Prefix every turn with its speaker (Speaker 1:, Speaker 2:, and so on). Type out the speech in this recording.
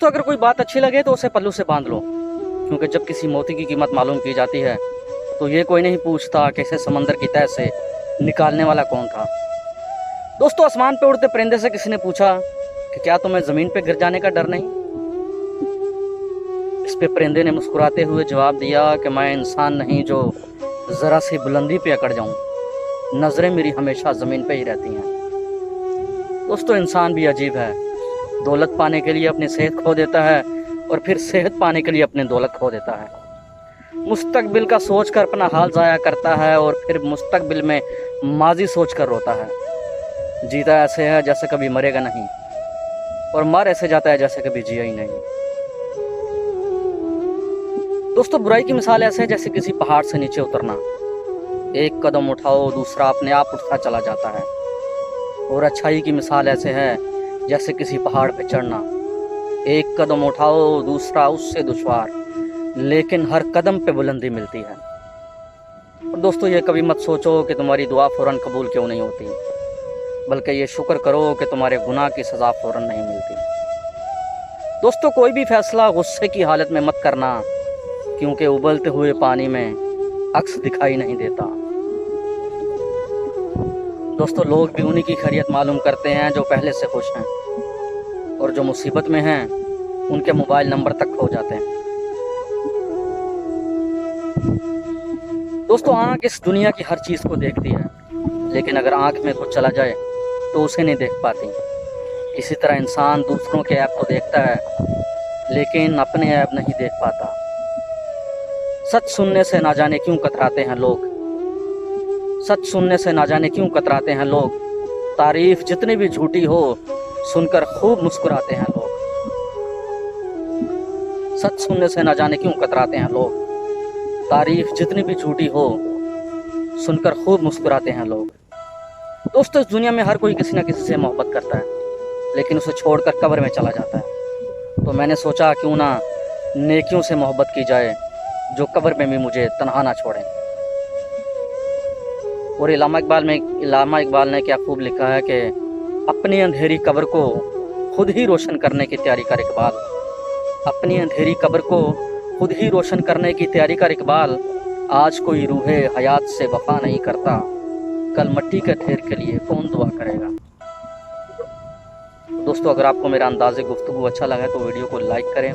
Speaker 1: दोस्तों अगर कोई बात अच्छी लगे तो उसे पल्लू से बांध लो, क्योंकि जब किसी मोती की कीमत मालूम की जाती है तो ये कोई नहीं पूछता कि इसे समंदर की तह से निकालने वाला कौन था। दोस्तों आसमान पे उड़ते परिंदे से किसी ने पूछा कि क्या तुम्हें जमीन पे गिर जाने का डर नहीं। इस पे परिंदे ने मुस्कुराते हुए जवाब दिया कि मैं इंसान नहीं जो जरा सी बुलंदी पे अकड़ जाऊं, नजरें मेरी हमेशा जमीन पे ही रहती हैं। दोस्तों इंसान भी अजीब है, दौलत पाने के लिए अपनी सेहत खो देता है और फिर सेहत पाने के लिए अपनी दौलत खो देता है। मुस्तकबिल का सोच कर अपना हाल ज़ाया करता है और फिर मुस्तकबिल में माजी सोच कर रोता है। जीता ऐसे है जैसे कभी मरेगा नहीं, और मर ऐसे जाता है जैसे कभी जिया ही नहीं। दोस्तों बुराई की मिसाल ऐसे है जैसे किसी पहाड़ से नीचे उतरना। एक कदम उठाओ दूसरा अपने आप उठता चला जाता है। और अच्छाई की मिसाल ऐसे है जैसे किसी पहाड़ पे चढ़ना। एक कदम उठाओ दूसरा उससे दुश्वार, लेकिन हर कदम पे बुलंदी मिलती है। और दोस्तों ये कभी मत सोचो कि तुम्हारी दुआ फौरन कबूल क्यों नहीं होती, बल्कि ये शुक्र करो कि तुम्हारे गुनाह की सज़ा फौरन नहीं मिलती। दोस्तों कोई भी फैसला गुस्से की हालत में मत करना, क्योंकि उबलते हुए पानी में अक्स दिखाई नहीं देता। दोस्तों लोग भी उन्हीं की खैरियत मालूम करते हैं जो पहले से खुश हैं, और जो मुसीबत में हैं उनके मोबाइल नंबर तक खो जाते हैं। दोस्तों आँख इस दुनिया की हर चीज़ को देखती है, लेकिन अगर आँख में कुछ चला जाए तो उसे नहीं देख पाती। इसी तरह इंसान दूसरों के ऐप को देखता है, लेकिन अपने ऐप नहीं देख पाता। सच सुनने से ना जाने क्यों कतराते हैं लोग, सच सुनने से ना जाने क्यों कतराते हैं लोग। तारीफ जितनी भी झूठी हो सुनकर खूब मुस्कुराते हैं लोग। सच सुनने से ना जाने क्यों कतराते हैं लोग। तारीफ जितनी भी झूठी हो सुनकर खूब मुस्कुराते हैं लोग। दोस्तों इस दुनिया में हर कोई किसी न किसी से मोहब्बत करता है, लेकिन उसे छोड़कर कब्र में चला जाता है। तो मैंने सोचा क्यों ना नेकियों से मोहब्बत की जाए जो कब्र में भी मुझे तन्हा ना छोड़ें। और इलामा इकबाल ने क्या खूब लिखा है कि अपनी अंधेरी कब्र को खुद ही रोशन करने की तैयारी कर इकबाल। अपनी अंधेरी कब्र को खुद ही रोशन करने की तैयारी कर इकबाल। आज कोई रूहे हयात से वफा नहीं करता, कल मट्टी के ढेर के लिए कौन दुआ करेगा। दोस्तों अगर आपको मेरा अंदाज़े गुफ्तगू अच्छा लगा तो वीडियो को लाइक करें।